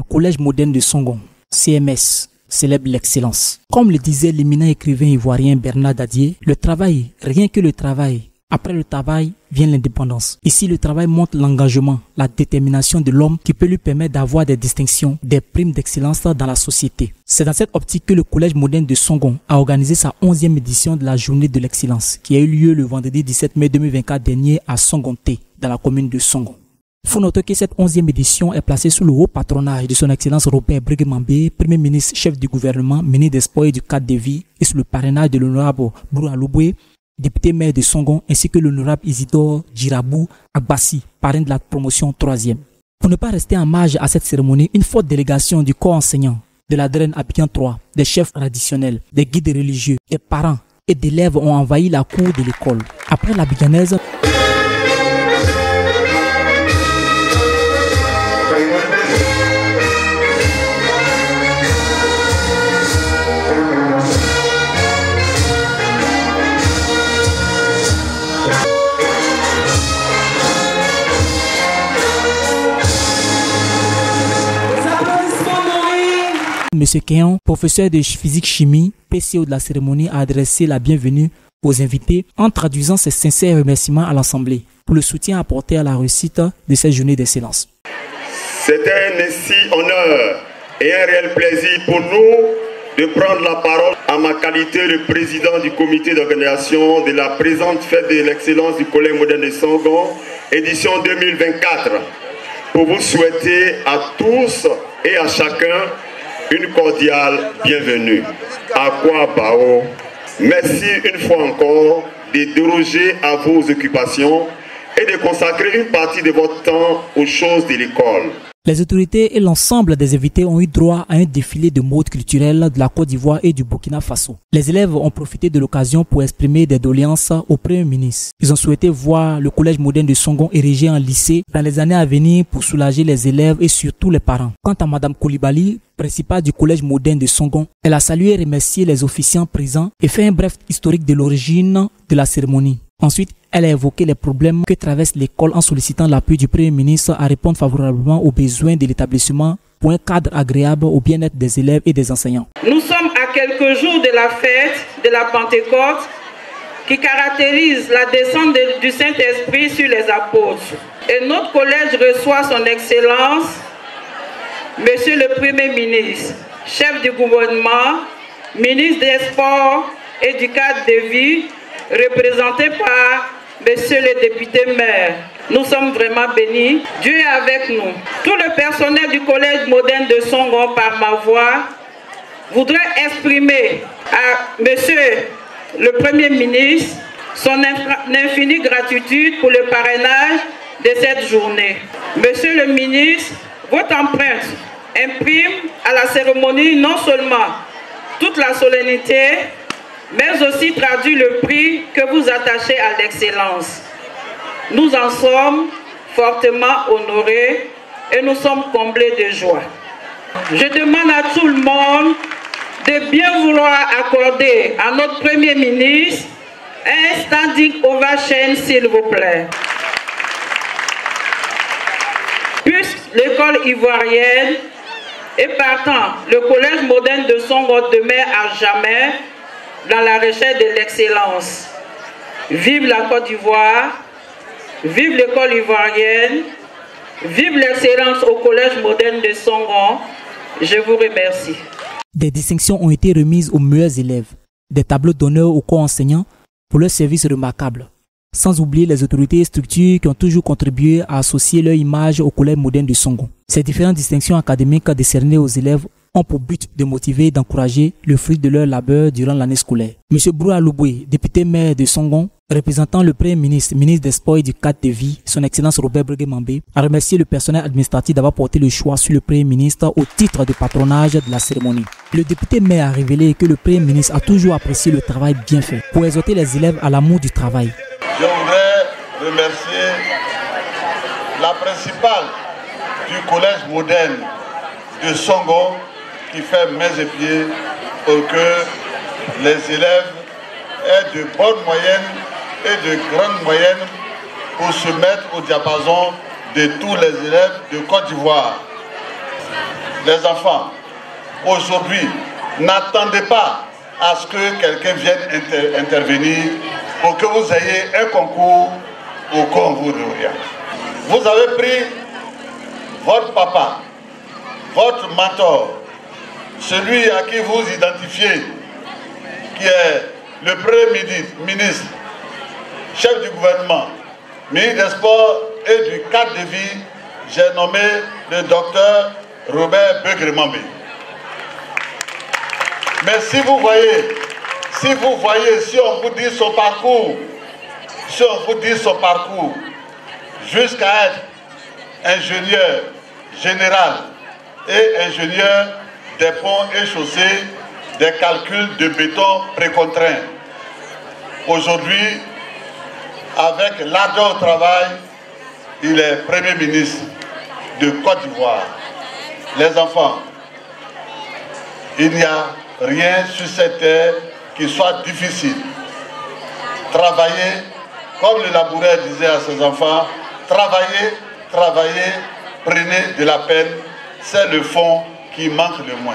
Le collège moderne de Songon, CMS, célèbre l'excellence. Comme le disait l'éminent écrivain ivoirien Bernard Dadier, le travail, rien que le travail. Après le travail vient l'indépendance. Ici, le travail montre l'engagement, la détermination de l'homme qui peut lui permettre d'avoir des distinctions, des primes d'excellence dans la société. C'est dans cette optique que le Collège moderne de Songon a organisé sa 11e édition de la Journée de l'excellence qui a eu lieu le vendredi 17 mai 2024 dernier à Songonté, dans la commune de Songon. Il faut noter que cette 11e édition est placée sous le haut patronage de son Excellence Robert Brigue-Mambé, Premier ministre, chef du gouvernement, ministre des Sports et du cadre de vie, et sous le parrainage de l'honorable Broua Louboué, député maire de Songon, ainsi que l'honorable Isidore Djirabou Agbassi, parrain de la promotion 3e. Pour ne pas rester en marge à cette cérémonie, une forte délégation du corps enseignant, de la DREN Abidjan 3, des chefs traditionnels, des guides religieux, des parents et d'élèves ont envahi la cour de l'école. Après l'Abidjanaise, Monsieur Kéon, professeur de physique-chimie, PCO de la cérémonie, a adressé la bienvenue aux invités en traduisant ses sincères remerciements à l'Assemblée pour le soutien apporté à la réussite de cette journée d'excellence. C'est un ainsi honneur et un réel plaisir pour nous de prendre la parole en ma qualité de président du comité d'organisation de la présente fête de l'excellence du Collège moderne de Songon, édition 2024, pour vous souhaiter à tous et à chacun une cordiale bienvenue. Akwa Bao, merci une fois encore de déroger à vos occupations et de consacrer une partie de votre temps aux choses de l'école. Les autorités et l'ensemble des invités ont eu droit à un défilé de modes culturels de la Côte d'Ivoire et du Burkina Faso. Les élèves ont profité de l'occasion pour exprimer des doléances au Premier ministre. Ils ont souhaité voir le Collège moderne de Songon érigé en lycée dans les années à venir pour soulager les élèves et surtout les parents. Quant à Madame Koulibaly, principale du Collège moderne de Songon, elle a salué et remercié les officiants présents et fait un bref historique de l'origine de la cérémonie. Ensuite, elle a évoqué les problèmes que traverse l'école en sollicitant l'appui du Premier ministre à répondre favorablement aux besoins de l'établissement pour un cadre agréable au bien-être des élèves et des enseignants. Nous sommes à quelques jours de la fête de la Pentecôte qui caractérise la descente du Saint-Esprit sur les apôtres. Et notre collège reçoit son Excellence, Monsieur le Premier ministre, chef du gouvernement, ministre des Sports et du cadre de vie, représenté par Monsieur le député maire. Nous sommes vraiment bénis. Dieu est avec nous. Tout le personnel du Collège moderne de Songon, par ma voix, voudrait exprimer à Monsieur le Premier ministre son infinie gratitude pour le parrainage de cette journée. Monsieur le ministre, votre empreinte imprime à la cérémonie non seulement toute la solennité, mais aussi traduit le prix que vous attachez à l'excellence. Nous en sommes fortement honorés et nous sommes comblés de joie. Je demande à tout le monde de bien vouloir accorder à notre Premier ministre un standing ovation, s'il vous plaît. Puisque l'école ivoirienne et partant, le Collège moderne de Songon demeure à jamais dans la recherche de l'excellence. Vive la Côte d'Ivoire, vive l'école ivoirienne, vive l'excellence au Collège moderne de Songon. Je vous remercie. Des distinctions ont été remises aux meilleurs élèves, des tableaux d'honneur aux corps enseignants pour leur service remarquable. Sans oublier les autorités et structures qui ont toujours contribué à associer leur image au Collège moderne de Songon. Ces différentes distinctions académiques décernées aux élèves ont pour but de motiver et d'encourager le fruit de leur labeur durant l'année scolaire. M. Broua Louboué, député maire de Songon, représentant le Premier ministre, ministre des Sports et du cadre de vie, son Excellence Robert Brigue-Mambé, a remercié le personnel administratif d'avoir porté le choix sur le Premier ministre au titre de patronage de la cérémonie. Le député maire a révélé que le Premier ministre a toujours apprécié le travail bien fait pour exhorter les élèves à l'amour du travail. Je voudrais remercier la principale du Collège moderne de Songon qui fait mains et pieds pour que les élèves aient de bonnes moyennes et de grandes moyennes pour se mettre au diapason de tous les élèves de Côte d'Ivoire. Les enfants, aujourd'hui, n'attendez pas à ce que quelqu'un vienne intervenir pour que vous ayez un concours au concours de l'Orient. Vous avez pris votre papa, votre mentor, celui à qui vous identifiez, qui est le Premier ministre, chef du gouvernement, ministre des Sports et du cadre de vie, j'ai nommé le docteur Robert Begremambé. Mais si vous voyez, si on vous dit son parcours, jusqu'à être ingénieur général et ingénieur des ponts et chaussées, des calculs de béton précontraint. Aujourd'hui, avec l'ardeur au travail, il est Premier ministre de Côte d'Ivoire. Les enfants, il n'y a rien sur cette terre qui soit difficile. Travaillez, comme le laboureur disait à ses enfants, travaillez, prenez de la peine, c'est le fond qui manque le moins.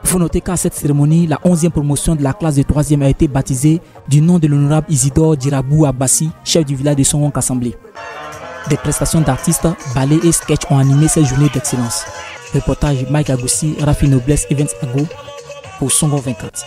Il faut noter qu'à cette cérémonie, la 11e promotion de la classe de 3e a été baptisée du nom de l'honorable Isidore Dirabou Abbassi, chef du village de Songong Assemblée. Des prestations d'artistes, ballets et sketchs ont animé cette journée d'excellence. Reportage Mike Agoussi, Rafi Noblesse, Events Ago pour Songong 24.